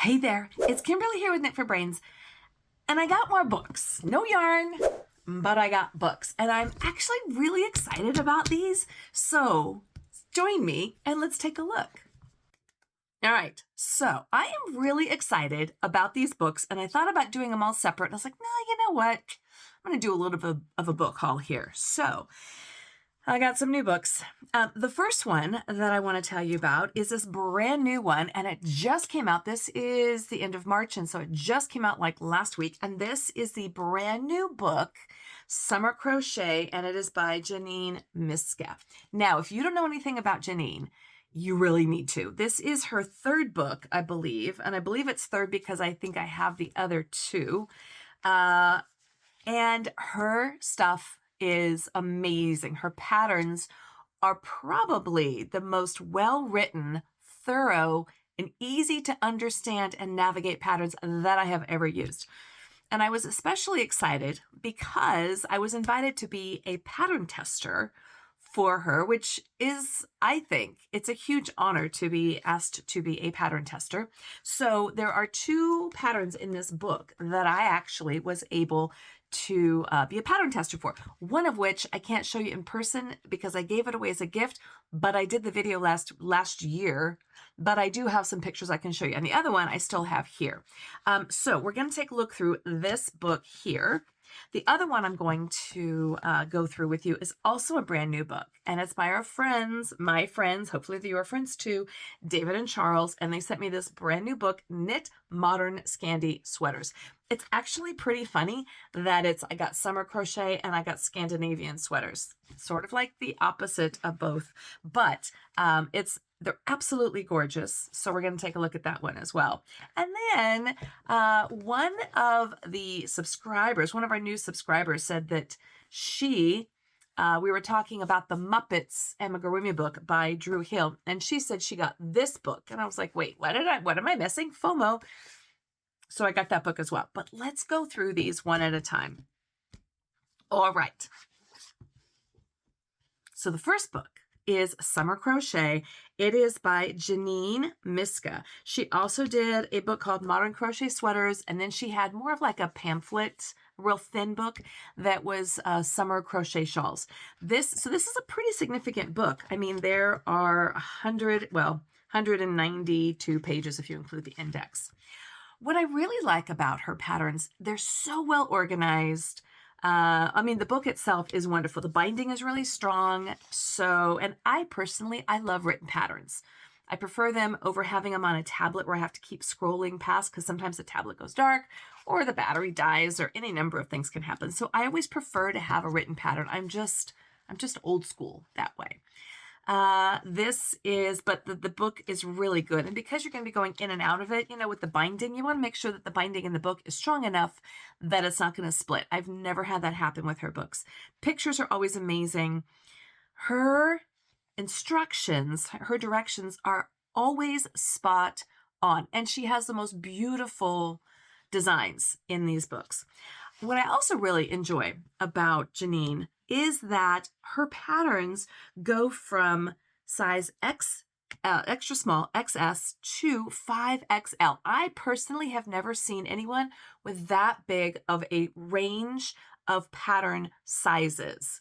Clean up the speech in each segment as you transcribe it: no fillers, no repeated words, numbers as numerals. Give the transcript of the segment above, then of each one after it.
Hey there, it's Kimberly here with Knit for Brains, and I got more books. No yarn, but I got books, and I'm actually really excited about these, so join me and let's take a look. All right, so I am really excited about these books, and I thought about doing them all separate, and I was like, no, you know what? I'm going to do a little bit of a book haul here. So I got some new books. The first one that I want to tell you about is this brand new one, and it just came out. This is the end of March, and so it just came out like last week. And this is the brand new book, Summer Crochet, and it is by Janine Myska. Now, if you don't know anything about Janine, you really need to. This is her third book, I believe, and I believe it's third because I think I have the other two. And her stuff is amazing. Her patterns are probably the most well-written, thorough, and easy to understand and navigate patterns that I have ever used. And I was especially excited because I was invited to be a pattern tester for her, which is, I think, it's a huge honor to be asked to be a pattern tester. So there are two patterns in this book that I actually was able to be a pattern tester for. One of which I can't show you in person because I gave it away as a gift, but I did the video last year, but I do have some pictures I can show you. And the other one I still have here. So we're going to take a look through this book here. The other one I'm going to go through with you is also a brand new book, and it's by our friends, my friends, hopefully they're your friends too, David and Charles, and they sent me this brand new book, Knit Modern Scandi Sweaters. It's actually pretty funny that I got summer crochet and I got Scandinavian sweaters, sort of like the opposite of both, but they're absolutely gorgeous. So we're going to take a look at that one as well. And then one of the subscribers, one of our new subscribers said that we were talking about the Muppets Amigurumi book by Drew Hill. And she said she got this book. And I was like, wait, what am I missing? FOMO. So I got that book as well. But let's go through these one at a time. All right. So the first book is Summer Crochet. It is by Janine Myska. She also did a book called Modern Scandi Sweaters, and then she had more of like a pamphlet, real thin book that was Summer Crochet Shawls. This is a pretty significant book. I mean, there are 192 pages if you include the index. What I really like about her patterns, they're so well organized. I mean, the book itself is wonderful. The binding is really strong. And I personally love written patterns. I prefer them over having them on a tablet where I have to keep scrolling past because sometimes the tablet goes dark or the battery dies or any number of things can happen. So I always prefer to have a written pattern. I'm just old school that way. But the book is really good. And because you're going to be going in and out of it, with the binding, you want to make sure that the binding in the book is strong enough that it's not going to split. I've never had that happen with her books. Pictures are always amazing. Her instructions, her directions are always spot on. And she has the most beautiful designs in these books. What I also really enjoy about Janine is that her patterns go from size X, extra small, XS, to 5XL. I personally have never seen anyone with that big of a range of pattern sizes.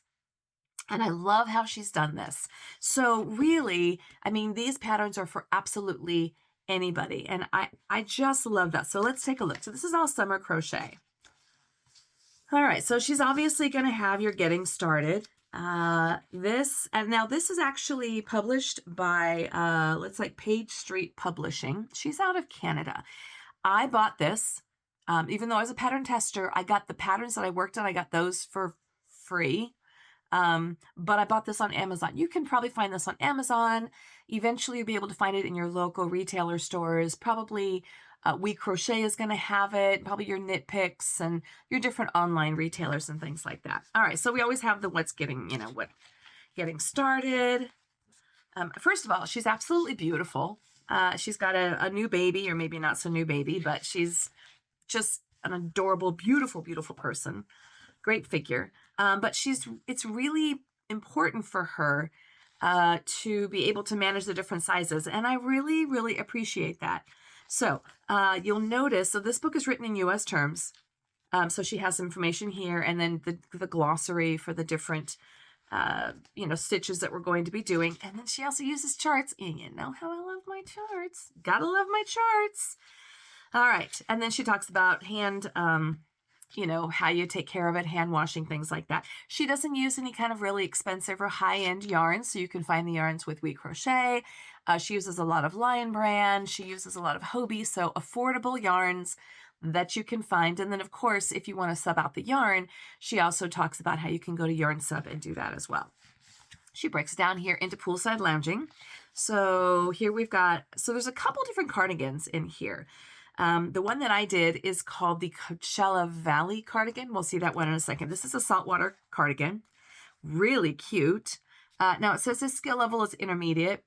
And I love how she's done this. So really, I mean, these patterns are for absolutely anybody. And I just love that. So let's take a look. So this is all Summer Crochet. All right, so she's obviously going to have your getting started. This is actually published by, Page Street Publishing. She's out of Canada. I bought this, even though I was a pattern tester, I got the patterns that I worked on, I got those for free. But I bought this on Amazon. You can probably find this on Amazon. Eventually you'll be able to find it in your local retailer stores, probably We Crochet is going to have it, probably your Knit Picks and your different online retailers and things like that. All right, so we always have the getting started. First of all, she's absolutely beautiful. She's got a new baby, or maybe not so new baby, but she's just an adorable, beautiful, beautiful person. Great figure. But it's really important for her to be able to manage the different sizes. And I really, really appreciate that. So you'll notice, so this book is written in US terms. So she has information here, and then the glossary for the different stitches that we're going to be doing. And then she also uses charts. And you know how I love my charts. Gotta love my charts. All right. And then she talks about hand, how you take care of it, hand washing, things like that. She doesn't use any kind of really expensive or high-end yarns, so you can find the yarns with We Crochet. She uses a lot of Lion Brand. She uses a lot of Hobie, so affordable yarns that you can find. And then, of course, if you want to sub out the yarn, she also talks about how you can go to Yarn Sub and do that as well. She breaks it down here into poolside lounging. So here we've got, so there's a couple different cardigans in here. The one that I did is called the Coachella Valley cardigan. We'll see that one in a second. This is a saltwater cardigan. Really cute. Now it says this skill level is intermediate.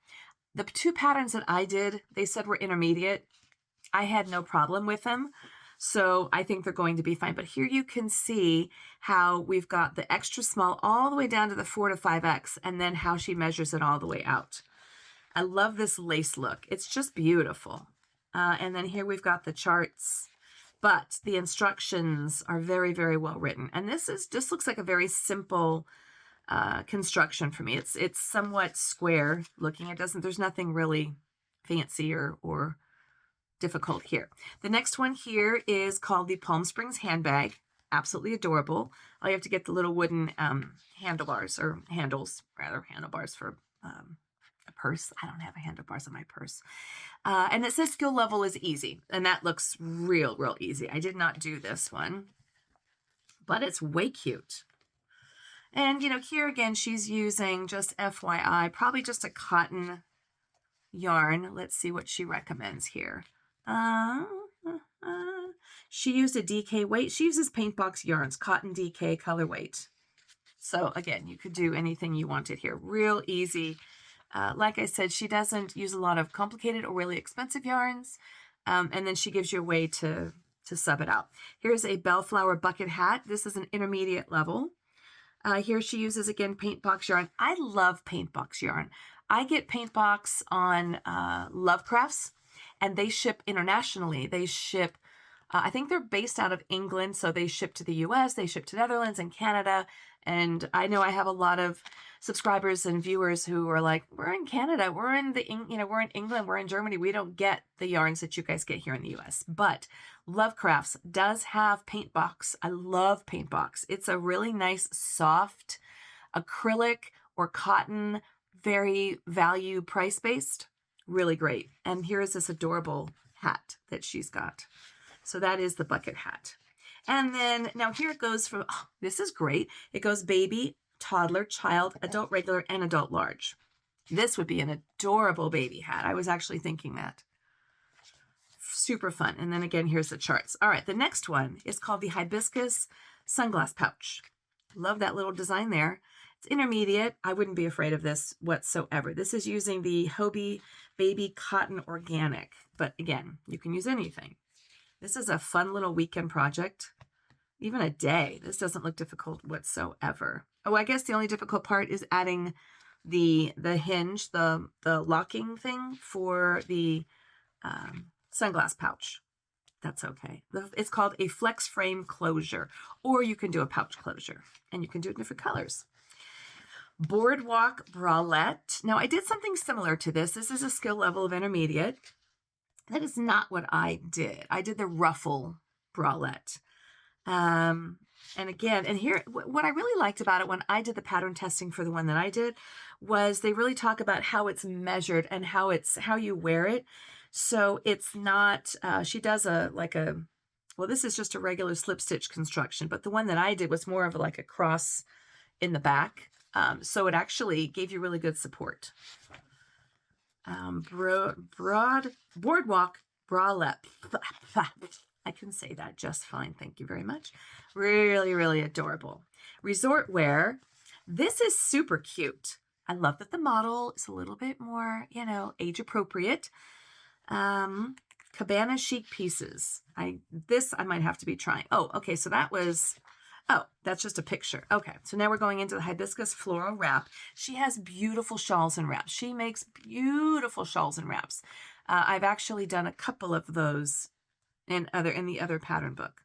The two patterns that I did, they said were intermediate. I had no problem with them. So I think they're going to be fine. But here you can see how we've got the extra small all the way down to the 4 to 5X, and then how she measures it all the way out. I love this lace look. It's just beautiful. And then here we've got the charts, but the instructions are very, very well written. And this looks like a very simple construction for me. It's somewhat square looking. There's nothing really fancy or difficult here. The next one here is called the Palm Springs handbag. Absolutely adorable. All you have to get the little wooden handlebars for a purse. I don't have a handlebars on my purse. And it says skill level is easy, and that looks real easy. I did not do this one, but it's way cute. And here again, she's using, just FYI, probably just a cotton yarn. Let's see what she recommends here. She used a DK weight. She uses paint box yarns, cotton DK color weight. So again, you could do anything you wanted here. Real easy. Like I said, she doesn't use a lot of complicated or really expensive yarns. And then she gives you a way to sub it out. Here's a bellflower bucket hat. This is an intermediate level. Here she uses, again, paint box yarn. I love paint box yarn. I get paint box on Love Crafts, and they ship internationally. They ship, I think they're based out of England, so they ship to the US, they ship to Netherlands and Canada. And I know I have a lot of subscribers and viewers who are like, we're in Canada, we're in England, we're in Germany. We don't get the yarns that you guys get here in the US. But Love Crafts does have paint box. I love paint box. It's a really nice, soft acrylic or cotton, very value price-based. Really great. And here is this adorable hat that she's got. So that is the bucket hat. And then now here it goes from, this is great. It goes baby, toddler, child, adult regular, and adult large. This would be an adorable baby hat. I was actually thinking that. Super fun. And then again, here's the charts. All right, the next one is called the Hibiscus Sunglass Pouch. Love that little design there. It's intermediate. I wouldn't be afraid of this whatsoever. This is using the Hobie Baby Cotton Organic. But again, you can use anything. This is a fun little weekend project. Even a day. This doesn't look difficult whatsoever. Oh, I guess the only difficult part is adding the hinge, the locking thing for the sunglass pouch. That's okay. It's called a flex frame closure, or you can do a pouch closure, and you can do it in different colors. Boardwalk bralette. Now, I did something similar to this. This is a skill level of intermediate. That is not what I did. I did the ruffle bralette. And again, and here, what I really liked about it when I did the pattern testing for the one that I did was they really talk about how it's measured and how you wear it. So it's not, she does well, this is just a regular slip stitch construction, but the one that I did was more of like a cross in the back. So it actually gave you really good support. Boardwalk bralette. I can say that just fine. Thank you very much. Really adorable. Resort wear. This is super cute. I love that the model is a little bit more, age appropriate. Cabana chic pieces. This I might have to be trying. Oh, okay. So that was Oh, that's just a picture. Okay, so now we're going into the hibiscus floral wrap. She has beautiful shawls and wraps. She makes beautiful shawls and wraps. I've actually done a couple of those in the other pattern book.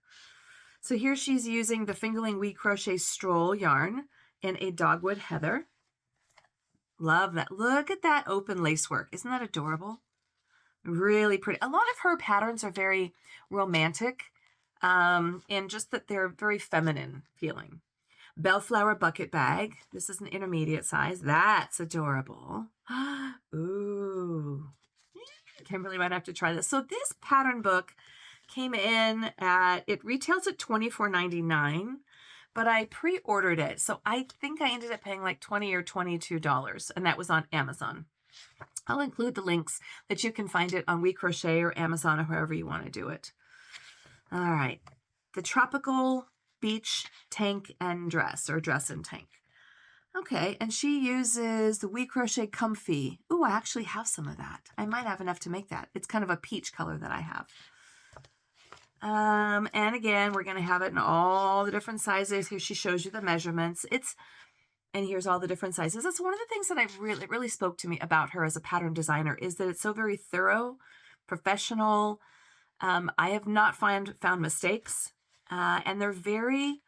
So here she's using the Fingerling We Crochet Stroll yarn in a dogwood heather. Love that. Look at that open lace work. Isn't that adorable? Really pretty. A lot of her patterns are very romantic, and just that they're very feminine feeling. Bellflower bucket bag. This is an intermediate size. That's adorable. Ooh. Kimberly might have to try this. So this pattern book came in at, it retails at $24.99, but I pre-ordered it. So I think I ended up paying like $20 or $22, and that was on Amazon. I'll include the links that you can find it on We Crochet or Amazon or wherever you want to do it. All right. The Tropical Beach Tank and Dress, or Dress and Tank. Okay, and she uses the We Crochet Comfy. Ooh, I actually have some of that. I might have enough to make that. It's kind of a peach color that I have. And again, we're going to have it in all the different sizes. Here she shows you the measurements. And here's all the different sizes. That's one of the things that it really spoke to me about her as a pattern designer, is that it's so very thorough, professional. I have not found mistakes, and they're very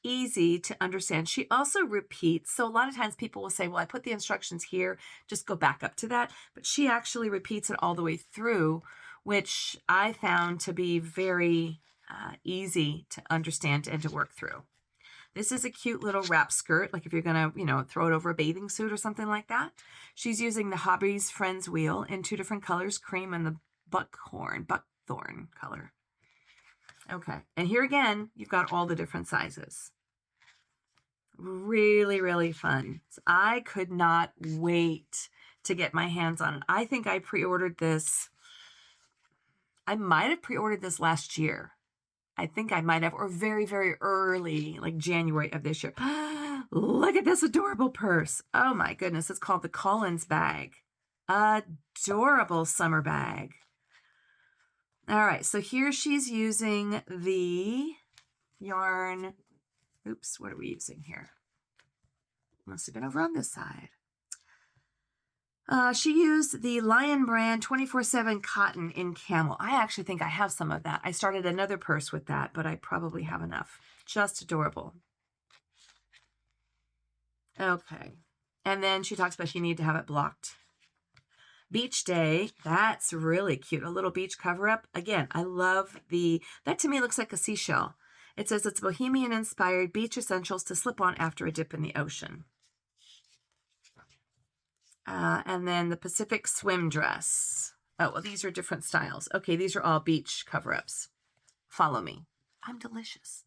easy to understand. She also repeats. So a lot of times people will say, well, I put the instructions here, just go back up to that. But she actually repeats it all the way through, which I found to be very easy to understand and to work through. This is a cute little wrap skirt, like if you're going to, throw it over a bathing suit or something like that. She's using the Hobby's Friends wheel in 2 different colors, cream and the buckthorn color. Okay, and here again, you've got all the different sizes. Really, really fun. So I could not wait to get my hands on it. I think I pre-ordered this. I might have pre-ordered this last year. I think I might have, or very, very early, like January of this year. Look at this adorable purse. Oh my goodness. It's called the Collins bag. Adorable summer bag. All right. So here she's using the yarn. Oops. What are we using here? Must have been over on this side. She used the Lion brand 24/7 cotton in camel. I actually think I have some of that. I started another purse with that, but I probably have enough. Just adorable. Okay. And then she talks about she need to have it blocked. Beach Day. That's really cute. A little beach cover up. Again, I love that to me looks like a seashell. It says it's bohemian inspired beach essentials to slip on after a dip in the ocean. And then the Pacific swim dress. Oh, well, these are different styles. Okay, these are all beach cover-ups. Follow me. I'm delicious.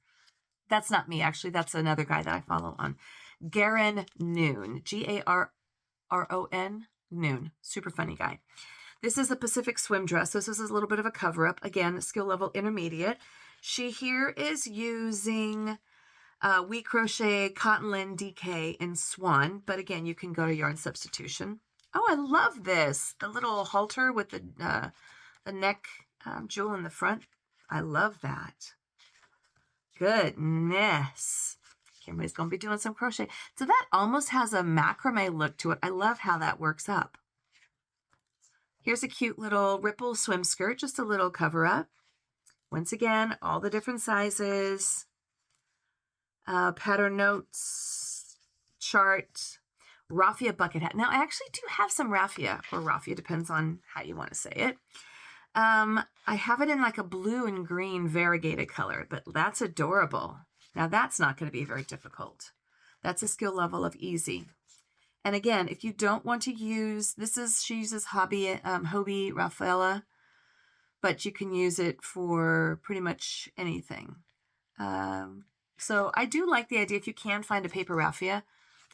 That's not me, actually. That's another guy that I follow on. Garon Noon. Garon Noon. Super funny guy. This is the Pacific swim dress. This is a little bit of a cover-up. Again, skill level intermediate. She here is using We Crochet Cotton Lin DK in Swan, but again, you can go to yarn substitution. Oh, I love this. The little halter with the neck jewel in the front. I love that. Goodness. Kimberly's going to be doing some crochet. So that almost has a macrame look to it. I love how that works up. Here's a cute little ripple swim skirt, just a little cover up. Once again, all the different sizes. Pattern notes, chart, raffia bucket hat. Now, I actually do have some raffia, or raffia, depends on how you want to say it. I have it in like a blue and green variegated color, but that's adorable. Now, that's not going to be very difficult. That's a skill level of easy. And again, if you don't want to use, she uses Hobby Rafaela, but you can use it for pretty much anything. So I do like the idea if you can find a paper raffia.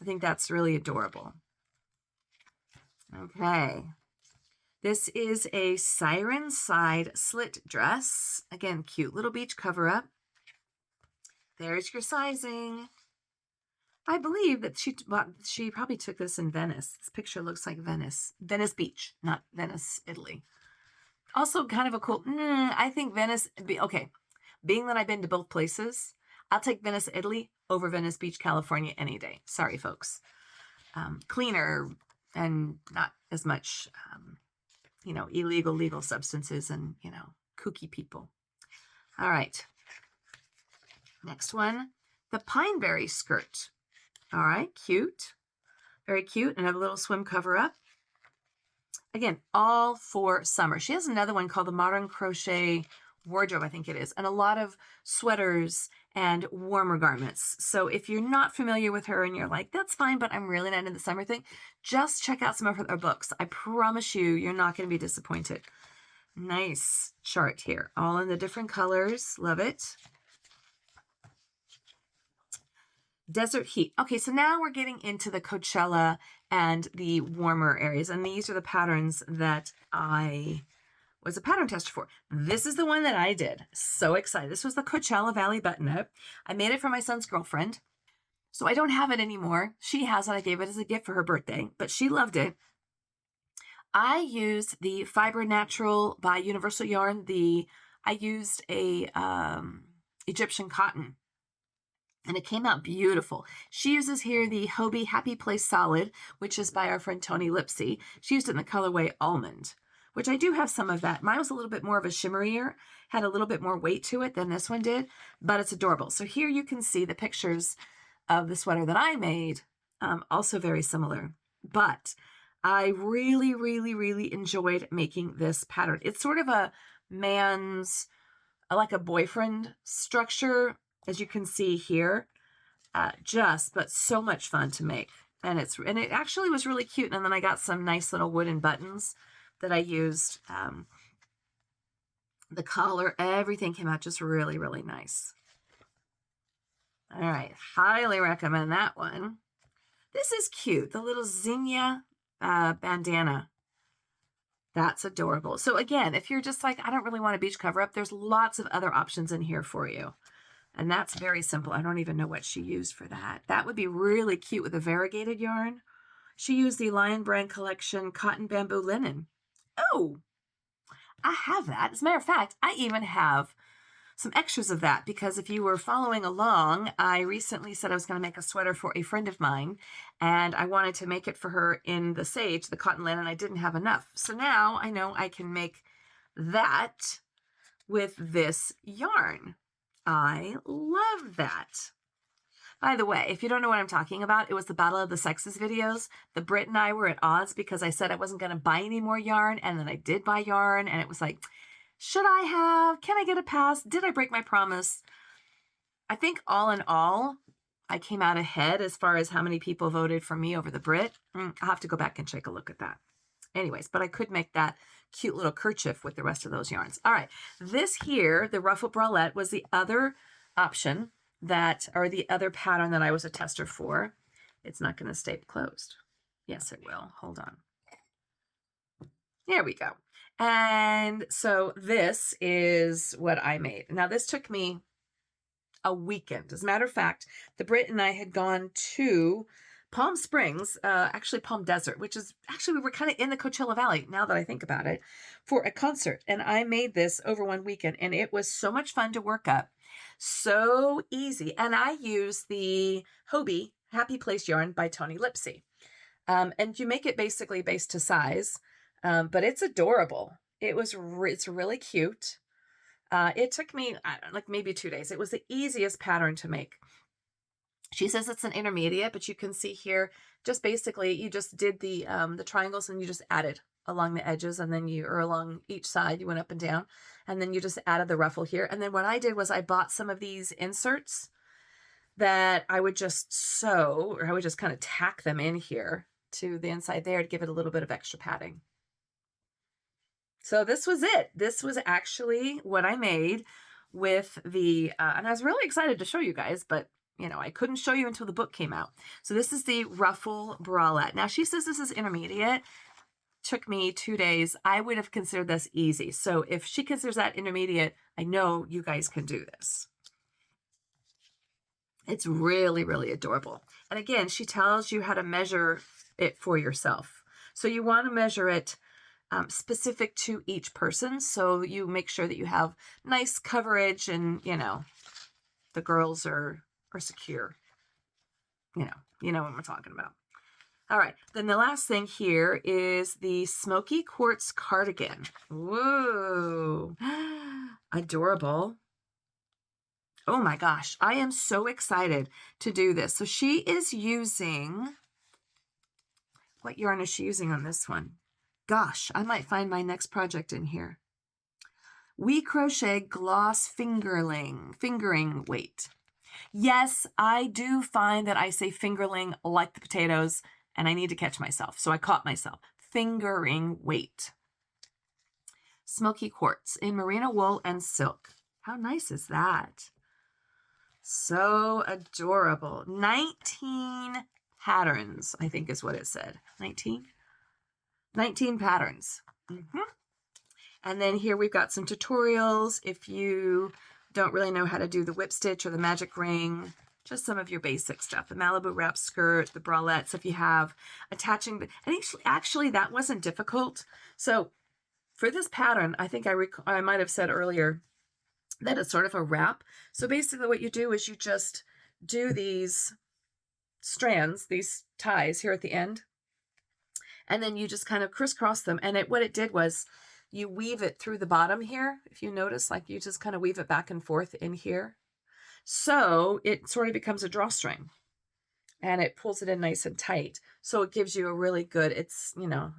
I think that's really adorable. Okay. This is a siren side slit dress. Again, cute little beach cover up. There's your sizing. I believe that she probably took this in Venice. This picture looks like Venice. Venice Beach, not Venice, Italy. Also kind of a cool, I think Venice, okay, being that I've been to both places, I'll take Venice, Italy over Venice Beach, California any day. Sorry, folks. Cleaner and not as much, you know, illegal, legal substances and, you know, kooky people. All right. Next one, the Pineberry skirt. All right, cute. Very cute. And have a little swim cover up. Again, all for summer. She has another one called the Modern Crochet Wardrobe, I think it is, and a lot of sweaters and warmer garments. So if you're not familiar with her and you're like, that's fine, but I'm really not into the summer thing, just check out some of her books. I promise you, you're not going to be disappointed. Nice chart here, all in the different colors. Love it. Desert Heat. Okay, so now we're getting into the Coachella and the warmer areas, and these are the patterns that I was a pattern tester for. This is the one that I did. So excited. This was the Coachella Valley button-up. I made it for my son's girlfriend. So I don't have it anymore. She has it. I gave it as a gift for her birthday, but she loved it. I used the Fiber Natural by Universal Yarn. I used a Egyptian cotton, and it came out beautiful. She uses here the Hobie Happy Place Solid, which is by our friend Toni Lipsy. She used it in the colorway Almond, which I do have some of that. Mine was a little bit more of a shimmerier, had a little bit more weight to it than this one did, but it's adorable. So here you can see the pictures of the sweater that I made, also very similar. But I really, really, really enjoyed making this pattern. It's sort of a man's, like a boyfriend structure, as you can see here, but so much fun to make. And it actually was really cute. And then I got some nice little wooden buttons that I used. The collar, everything came out just really, really nice. All right, highly recommend that one. This is cute, the little zinnia bandana. That's adorable. So again, if you're just like, I don't really want a beach cover up, there's lots of other options in here for you. And that's very simple. I don't even know what she used for that. That would be really cute with a variegated yarn. She used the Lion Brand Collection Cotton Bamboo Linen. Oh, I have that. As a matter of fact, I even have some extras of that, because if you were following along, I recently said I was going to make a sweater for a friend of mine, and I wanted to make it for her in the sage, the cotton linen. I didn't have enough. So now I know I can make that with this yarn. I love that. By the way, if you don't know what I'm talking about, it was the Battle of the Sexes videos. The Brit and I were at odds because I said I wasn't going to buy any more yarn, and then I did buy yarn, and it was like, should I have? Can I get a pass? Did I break my promise? I think all in all, I came out ahead as far as how many people voted for me over the Brit. I'll have to go back and take a look at that. Anyways, but I could make that cute little kerchief with the rest of those yarns. All right, this here, the ruffled bralette, was the other option or the other pattern that I was a tester for. It's not going to stay closed. Yes, it will. Hold on. There we go. And so this is what I made. Now, this took me a weekend. As a matter of fact, the Brit and I had gone to Palm Springs, actually Palm Desert, which is actually, we were kind of in the Coachella Valley, now that I think about it, for a concert. And I made this over one weekend, and it was so much fun to work up. So easy. And I used the Hobie Happy Place yarn by Toni Lipsy. And you make it basically based to size, but it's adorable. It's really cute. It took me, I don't know, like maybe 2 days. It was the easiest pattern to make. She says it's an intermediate, but you can see here, just basically, you just did the triangles and you just added along the edges, and then or along each side, you went up and down, and then you just added the ruffle here. And then what I did was I bought some of these inserts that I would just sew, or I would just kind of tack them in here to the inside there to give it a little bit of extra padding. So this was it. This was actually what I made with the, and I was really excited to show you guys, but you know, I couldn't show you until the book came out. So this is the ruffle bralette. Now she says this is intermediate. Took me 2 days. I would have considered this easy. So if she considers that intermediate, I know you guys can do this. It's really, really adorable. And again, she tells you how to measure it for yourself. So you want to measure it specific to each person. So you make sure that you have nice coverage and, you know, the girls are secure. You know what we're talking about. All right, then the last thing here is the Smoky Quartz cardigan. Whoa, adorable. Oh my gosh, I am so excited to do this. So she is using, what yarn is she using on this one? Gosh, I might find my next project in here. We Crochet Gloss Fingering Weight. Yes, I do find that I say fingerling like the potatoes, and I need to catch myself. So I caught myself. Fingering Weight. Smoky Quartz in merino wool and silk. How nice is that? So adorable. 19 patterns, I think is what it said. 19? 19 patterns. And then here we've got some tutorials. If you don't really know how to do the whip stitch or the magic ring, just some of your basic stuff. The Malibu wrap skirt, the bralettes, if you have attaching, and actually that wasn't difficult. So for this pattern, I think I might have said earlier that it's sort of a wrap. So basically what you do is you just do these strands, these ties here at the end, and then you just kind of crisscross them. And what it did was you weave it through the bottom here. If you notice, like you just kind of weave it back and forth in here. So it sort of becomes a drawstring and it pulls it in nice and tight. So it gives you a really good, it's,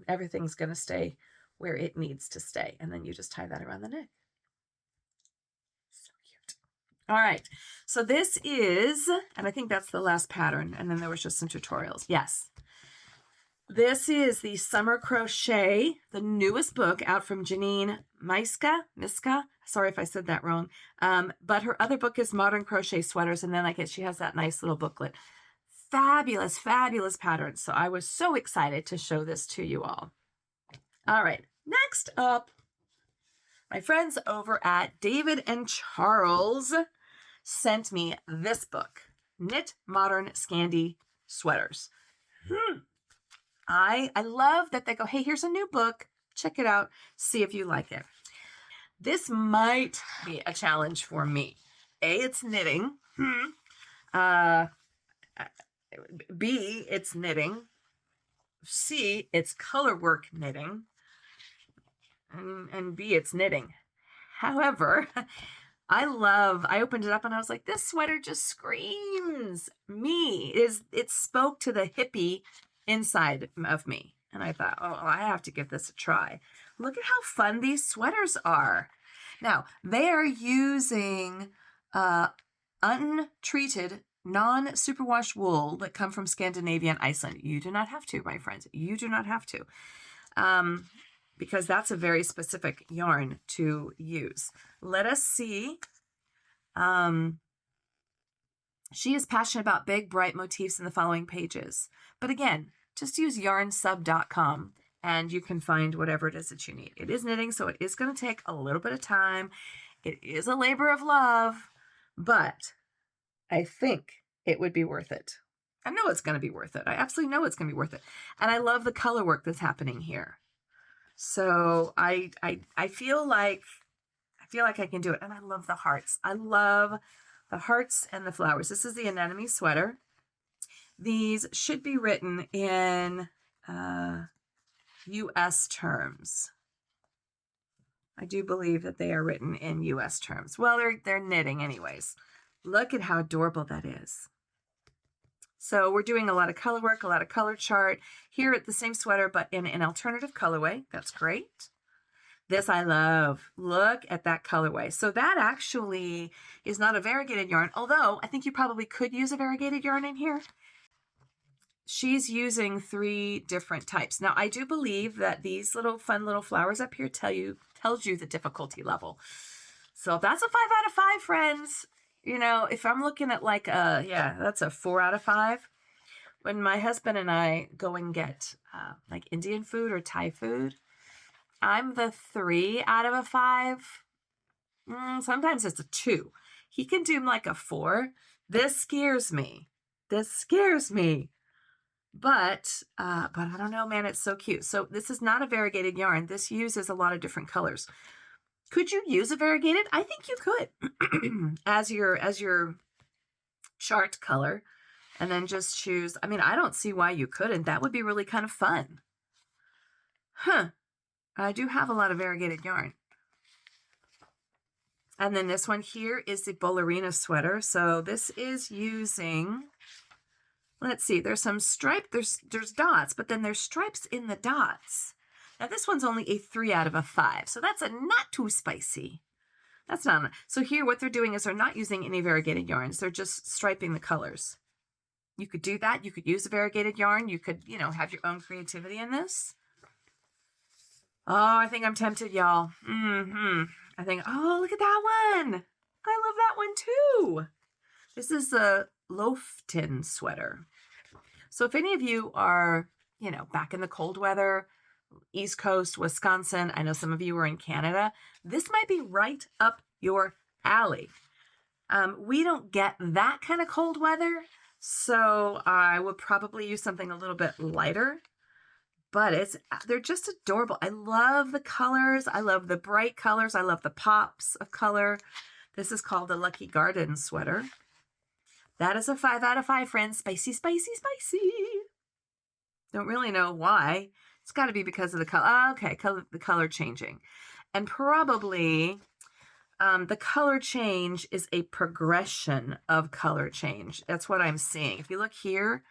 everything's going to stay where it needs to stay. And then you just tie that around the neck. So cute. All right. So this is, and I think that's the last pattern. And then there was just some tutorials. Yes. This is the Summer Crochet, the newest book out from Janine Myska. Sorry if I said that wrong. But her other book is Modern Scandi Sweaters. And then she has that nice little booklet. Fabulous, fabulous patterns. So I was so excited to show this to you all. All right. Next up, my friends over at David and Charles sent me this book, Knit Modern Scandi Sweaters. I love that they go, hey, here's a new book. Check it out. See if you like it. This might be a challenge for me. A, it's knitting. B, it's knitting. C, it's color work knitting. And B, it's knitting. However, I opened it up and I was like, this sweater just screams me. It spoke to the hippie inside of me. And I thought, oh, I have to give this a try. Look at how fun these sweaters are. Now, they are using untreated, non-superwash wool that come from Scandinavia and Iceland. You do not have to, my friends. You do not have to. Because that's a very specific yarn to use. Let us see. She is passionate about big, bright motifs in the following pages. But again, just use yarnsub.com and you can find whatever it is that you need. It is knitting, so it is going to take a little bit of time. It is a labor of love, but I think it would be worth it. I know it's going to be worth it. I absolutely know it's going to be worth it. And I love the color work that's happening here. So I feel like I can do it. And I love the hearts. I love the hearts and the flowers. This is the anemone sweater. These should be written in U.S. terms. I do believe that they are written in U.S. terms. Well, they're knitting anyways. Look at how adorable that is. So we're doing a lot of color work, a lot of color chart. Here at the same sweater, but in an alternative colorway. That's great. This I love. Look at that colorway. So that actually is not a variegated yarn, although I think you probably could use a variegated yarn in here. She's using 3 different types. Now, I do believe that these little fun little flowers up here tells you the difficulty level. So that's a 5 out of 5, friends. If I'm looking at that's a 4 out of 5. When my husband and I go and get like Indian food or Thai food, I'm the 3 out of a 5. Sometimes it's a 2. He can do like a 4. This scares me. But I don't know, man, it's so cute. So this is not a variegated yarn. This uses a lot of different colors. Could you use a variegated? I think you could as your chart color, and then just choose. I mean, I don't see why you couldn't. That would be really kind of fun. Huh. I do have a lot of variegated yarn. And then this one here is the ballerina sweater. So this is using, let's see, there's some stripe, there's dots, but then there's stripes in the dots. Now this one's only a 3 out of a 5, so that's a not too spicy. That's not, so here what they're doing is they're not using any variegated yarns, they're just striping the colors. You could do that, you could use a variegated yarn, you could, you know, have your own creativity in this. Oh, I think I'm tempted, y'all. I think, oh, look at that one. I love that one too. This is a Lofton sweater. So if any of you are, you know, back in the cold weather, East Coast, Wisconsin, I know some of you are in Canada, this might be right up your alley. We don't get that kind of cold weather, so I would probably use something a little bit lighter, but they're just adorable. I love the colors. I love the bright colors. I love the pops of color. This is called the Lucky Garden sweater. That is a 5 out of 5, friends. Spicy, spicy, spicy. Don't really know why. It's got to be because of the color. Okay, the color changing. And probably the color change is a progression of color change. That's what I'm seeing. If you look here,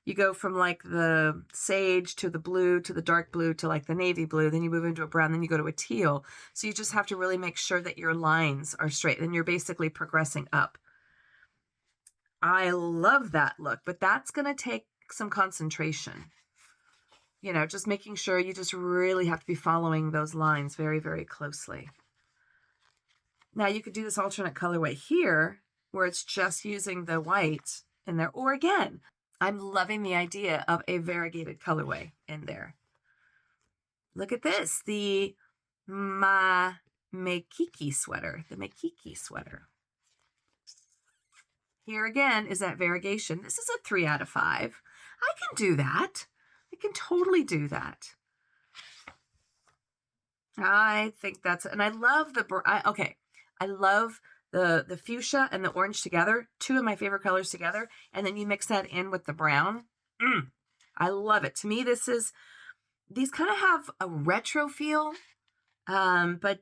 you go from like the sage to the blue to the dark blue to like the navy blue. Then you move into a brown. Then you go to a teal. So you just have to really make sure that your lines are straight. And you're basically progressing up. I love that look, but that's going to take some concentration. You know, just making sure you just really have to be following those lines very, very closely. Now you could do this alternate colorway here where it's just using the white in there. Or again, I'm loving the idea of a variegated colorway in there. Look at this, the Mekiki sweater, the Mekiki sweater. Here again is that variegation. This is a 3 out of 5. I can do that. I can totally do that. I think that's, and I love I love the fuchsia and the orange together, 2 of my favorite colors together, and then you mix that in with the brown. I love it. To me, these kind of have a retro feel, but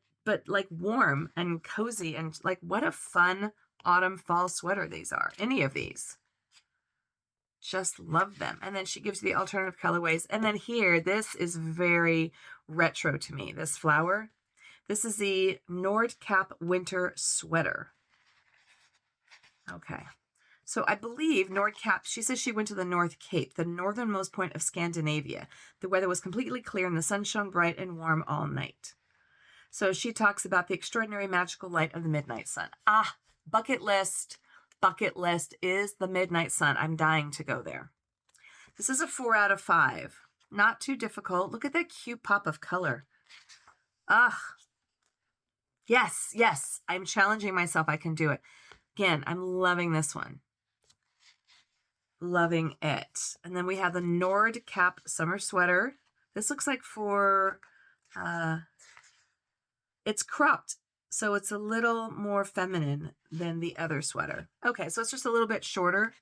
like warm and cozy, and like what a fun autumn fall sweater these are. Any of these. Just love them. And then she gives you the alternative colorways. And then here, this is very retro to me, this flower. This is the Nordic winter sweater. Okay. So I believe Nordic, she says she went to the North Cape, the northernmost point of Scandinavia. The weather was completely clear and the sun shone bright and warm all night. So she talks about the extraordinary magical light of the midnight sun. Ah, bucket list. Bucket list is the midnight sun. I'm dying to go there. This is a 4 out of 5. Not too difficult. Look at that cute pop of color. Ah, yes, yes. I'm challenging myself. I can do it. Again, I'm loving this one. Loving it. And then we have the Nordic summer sweater. This looks like for, it's cropped. So it's a little more feminine than the other sweater. Okay, so it's just a little bit shorter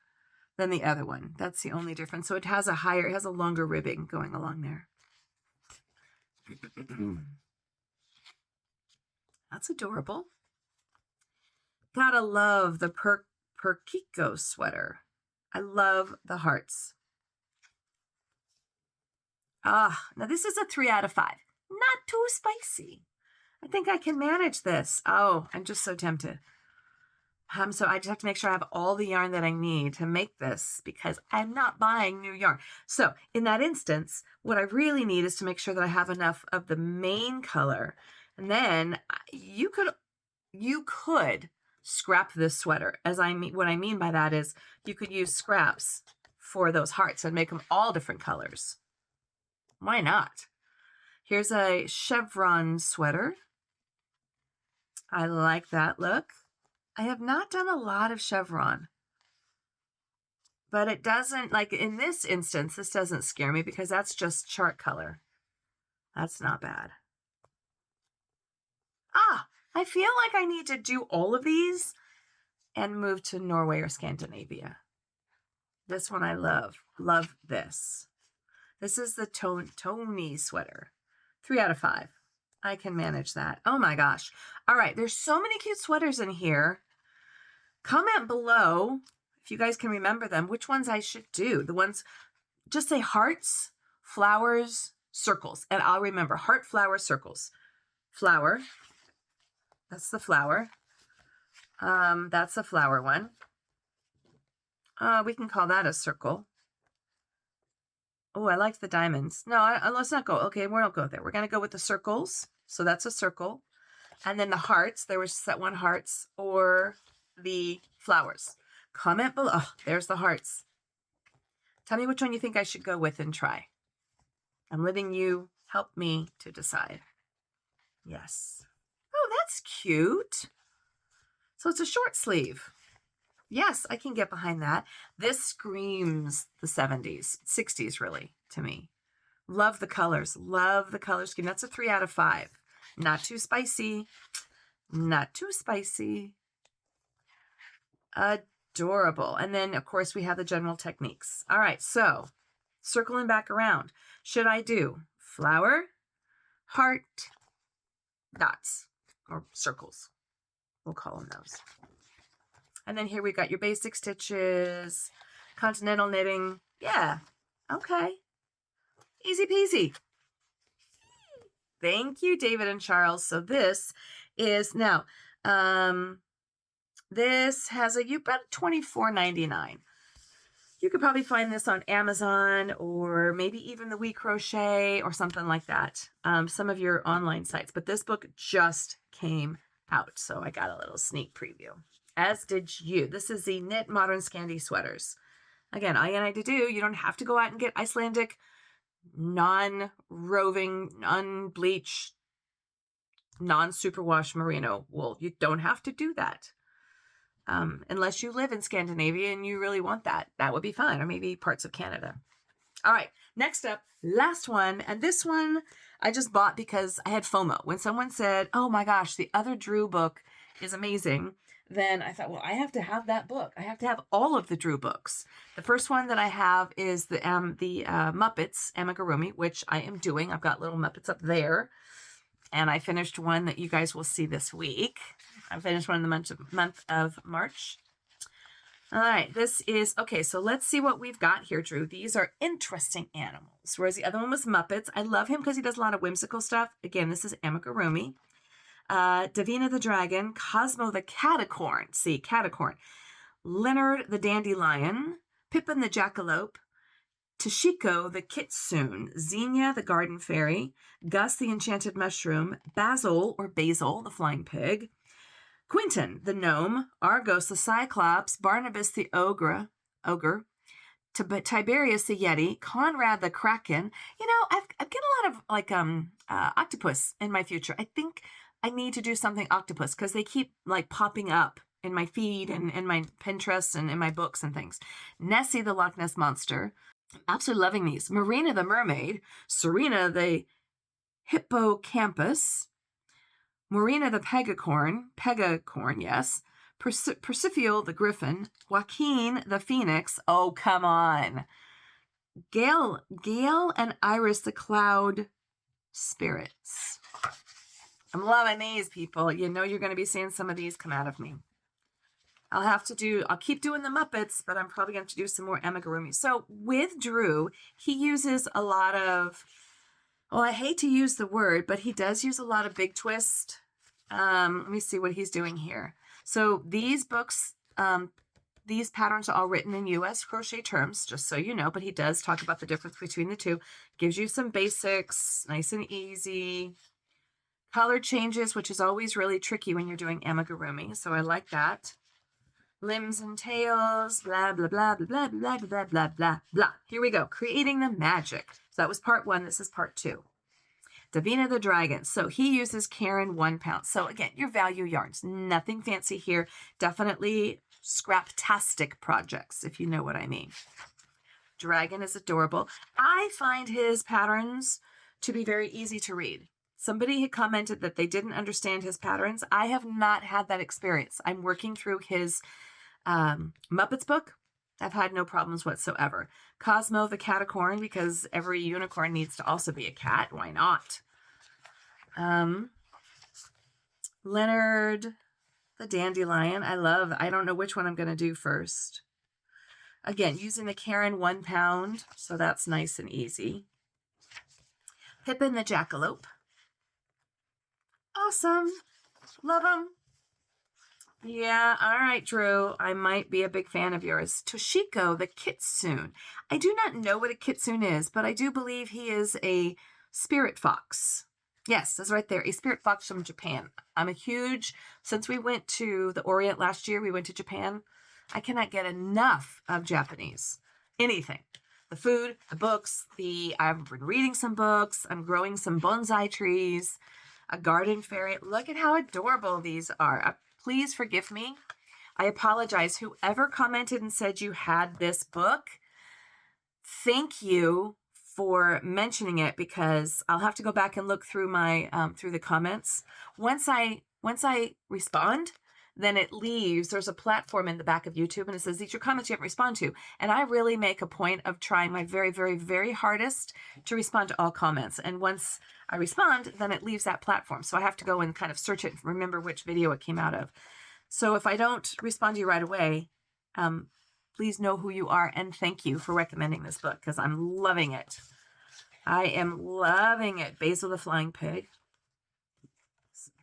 than the other one. That's the only difference. So it has a longer ribbing going along there. That's adorable. Gotta love the Perkiko sweater. I love the hearts. Ah, now this is a 3 out of 5. Not too spicy. I think I can manage this. Oh, I'm just so tempted. So I just have to make sure I have all the yarn that I need to make this because I'm not buying new yarn. So in that instance, what I really need is to make sure that I have enough of the main color. And then you could scrap this sweater. What I mean by that is you could use scraps for those hearts and make them all different colors. Why not? Here's a chevron sweater. I like that look. I have not done a lot of chevron, but it doesn't, like in this instance, this doesn't scare me because that's just chart color. That's not bad. I feel like I need to do all of these and move to Norway or Scandinavia. This one I love. Love this. This is the Tony sweater. 3 out of 5. I can manage that. Oh my gosh. All right. There's so many cute sweaters in here. Comment below if you guys can remember them, which ones I should do. The ones, just say hearts, flowers, circles. And I'll remember heart, flower, circles. Flower. That's the flower. That's the flower one. We can call that a circle. Oh, I like the diamonds. No, let's not go. Okay, we don't go there. We're going to go with the circles. So that's a circle. And then the hearts. There was that one hearts or the flowers. Comment below. Oh, there's the hearts. Tell me which one you think I should go with and try. I'm letting you help me to decide. Yes. Oh, that's cute. So it's a short sleeve. Yes, I can get behind that. This screams the 70s, 60s really, to me. Love the colors. Love the color scheme. That's a 3 out of 5. Not too spicy. Not too spicy. Adorable. And then, of course, we have the general techniques. All right, so circling back around. Should I do flower, heart, dots, or circles? We'll call them those. And then here we got your basic stitches, continental knitting. Yeah, okay. Easy peasy. Thank you, David and Charles. So this is now, this has about $24.99. You could probably find this on Amazon or maybe even the We Crochet or something like that. Some of your online sites, but this book just came out. So I got a little sneak preview. As did you. This is the Knit Modern Scandi Sweaters. Again, all you need to do, you don't have to go out and get Icelandic, non-roving, unbleached, non-superwash merino wool. You don't have to do that. Unless you live in Scandinavia and you really want that. That would be fine. Or maybe parts of Canada. All right. Next up, last one. And this one I just bought because I had FOMO. When someone said, oh my gosh, the other Drew book is amazing, then I thought, well, I have to have that book. I have to have all of the Drew books. The first one that I have is the Muppets Amigurumi, which I am doing. I've got little Muppets up there. And I finished one that you guys will see this week. I finished one in the month of March. All right, this is, okay, so let's see what we've got here, Drew. These are interesting animals, whereas the other one was Muppets. I love him because he does a lot of whimsical stuff. Again, this is Amigurumi. Davina the Dragon, Cosmo the Catacorn, see, Catacorn, Leonard the Dandelion, Pippin the Jackalope, Toshiko the Kitsune, Xenia the Garden Fairy, Gus the Enchanted Mushroom, Basil or Basil the Flying Pig, Quinton the Gnome, Argos the Cyclops, Barnabas the Ogre, Tiberius the Yeti, Conrad the Kraken. You know, I've get a lot of like octopus in my future. I think I need to do something octopus because they keep like popping up in my feed and in my Pinterest and in my books and things. Nessie the Loch Ness Monster. I'm absolutely loving these. Marina the Mermaid. Serena the Hippocampus. Marina the Pegacorn, yes. Persephile the Griffin. Joaquin the Phoenix. Oh, come on. Gail and Iris the Cloud Spirits. I'm loving these, people. You know you're going to be seeing some of these come out of me. I'll keep doing the Muppets, but I'm probably going to do some more amigurumi. So with Drew, he uses a lot of, well, I hate to use the word, but he does use a lot of big twist. Let me see what he's doing here. So these books, these patterns are all written in U.S. crochet terms, just so you know, but he does talk about the difference between the two. Gives you some basics, nice and easy. Color changes, which is always really tricky when you're doing amigurumi, so I like that. Limbs and tails, blah, blah, blah, blah, blah, blah, blah, blah, blah, blah. Here we go. Creating the magic. So that was part 1. This is part 2. Davina the Dragon. So he uses Karen 1 pound. So again, your value yarns. Nothing fancy here. Definitely scraptastic projects, if you know what I mean. Dragon is adorable. I find his patterns to be very easy to read. Somebody had commented that they didn't understand his patterns. I have not had that experience. I'm working through his Muppets book. I've had no problems whatsoever. Cosmo the Catacorn, because every unicorn needs to also be a cat. Why not? Leonard the Dandelion. I don't know which one I'm going to do first. Again, using the Karen 1 pound, so that's nice and easy. Pippin the Jackalope. Awesome. Love them. Yeah, all right, Drew. I might be a big fan of yours. Toshiko the Kitsune. I do not know what a kitsune is, but I do believe he is a spirit fox. Yes, that's right there. A spirit fox from Japan. Since we went to the Orient last year, we went to Japan. I cannot get enough of Japanese. Anything. The food, the books, I've been reading some books. I'm growing some bonsai trees, a garden fairy. Look at how adorable these are. Please forgive me. I apologize. Whoever commented and said you had this book, thank you for mentioning it, because I'll have to go back and look through my through the comments. Once I respond, then it leaves. There's a platform in the back of YouTube, and it says, these are comments you haven't responded to. And I really make a point of trying my very, very, very hardest to respond to all comments. And once I respond, then it leaves that platform. So I have to go and kind of search it and remember which video it came out of. So if I don't respond to you right away, please know who you are, and thank you for recommending this book, because I'm loving it. I am loving it. Basil the Flying Pig.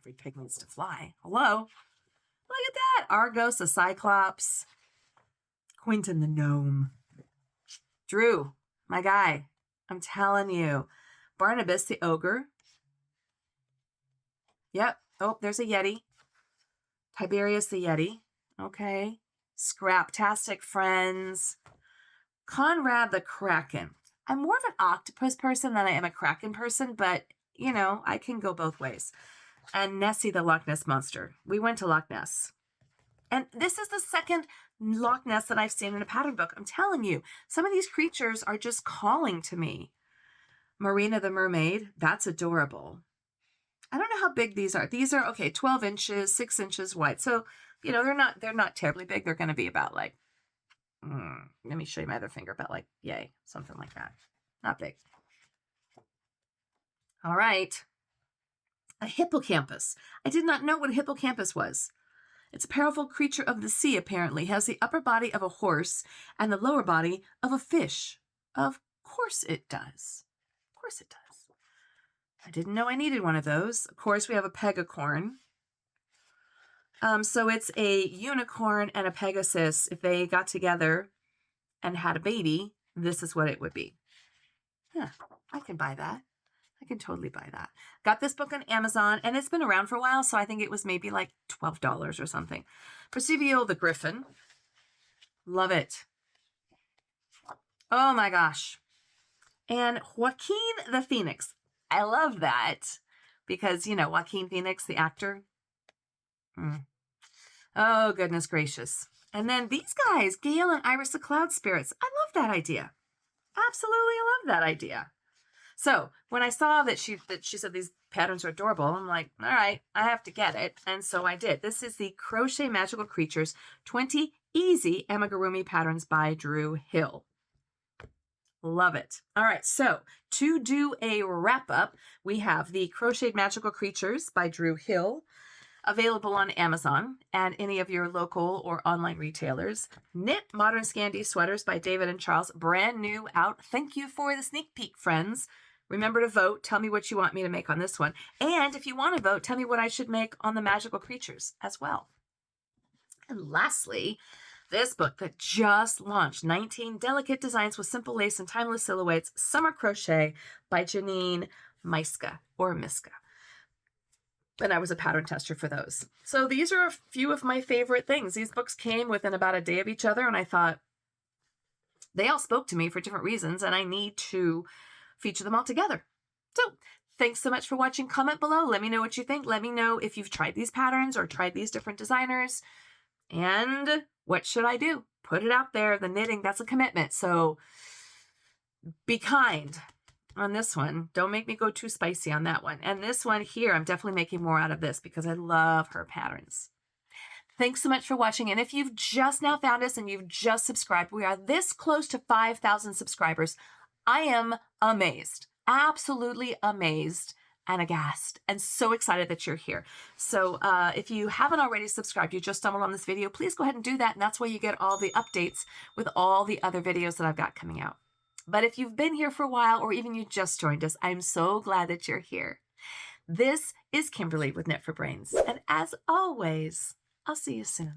Every pig needs to fly. Hello. Look at that. Argos the Cyclops. Quentin the Gnome. Drew, my guy. I'm telling you. Barnabas the Ogre. Yep. Oh, there's a Yeti. Tiberius the Yeti. Okay. Scraptastic Friends. Conrad the Kraken. I'm more of an octopus person than I am a Kraken person, but, you know, I can go both ways. And Nessie the Loch Ness Monster. We went to Loch Ness. And this is the second Loch Ness that I've seen in a pattern book. I'm telling you, some of these creatures are just calling to me. Marina the Mermaid. That's adorable. I don't know how big these are. These are, okay, 12 inches, 6 inches wide. So, you know, they're not terribly big. They're going to be about like, let me show you my other finger, about like, yay, something like that. Not big. All right. A hippocampus. I did not know what a hippocampus was. It's a powerful creature of the sea, apparently. Has the upper body of a horse and the lower body of a fish. Of course it does. Of course it does. I didn't know I needed one of those. Of course, we have a pegacorn. So it's a unicorn and a Pegasus. If they got together and had a baby, this is what it would be. Huh, I can buy that. I can totally buy that. Got this book on Amazon, and it's been around for a while, so I think it was maybe like $12 or something. Percivio the Griffin. Love it. Oh my gosh. And Joaquin the Phoenix. I love that because, you know, Joaquin Phoenix, the actor. Oh, goodness gracious. And then these guys, Gail and Iris the Cloud Spirits. I love that idea. Absolutely love that idea. So when I saw that she said these patterns are adorable, I'm like, all right, I have to get it. And so I did. This is the Crochet Magical Creatures 20 Easy Amigurumi Patterns by Drew Hill. Love it. All right, so to do a wrap up, we have the Crochet Magical Creatures by Drew Hill, available on Amazon and any of your local or online retailers. Knit Modern Scandi Sweaters by David and Charles, brand new out. Thank you for the sneak peek, friends. Remember to vote. Tell me what you want me to make on this one. And if you want to vote, tell me what I should make on the magical creatures as well. And lastly, this book that just launched, 19 Delicate Designs with Simple Lace and Timeless Silhouettes, Summer Crochet by Janine Myska or Myska. And I was a pattern tester for those. So these are a few of my favorite things. These books came within about a day of each other, and I thought they all spoke to me for different reasons, and I need to feature them all together. So thanks so much for watching. Comment below. Let me know what you think. Let me know if you've tried these patterns or tried these different designers. And what should I do? Put it out there. The knitting, that's a commitment. So be kind. on this one. Don't make me go too spicy on that one. And this one here, I'm definitely making more out of this because I love her patterns. Thanks so much for watching. And if you've just now found us and you've just subscribed, we are this close to 5,000 subscribers. I am amazed, absolutely amazed and aghast and so excited that you're here. So if you haven't already subscribed, you just stumbled on this video, please go ahead and do that. And that's where you get all the updates with all the other videos that I've got coming out. But if you've been here for a while, or even you just joined us, I'm so glad that you're here. This is Kimberly with Knit for Brains. And as always, I'll see you soon.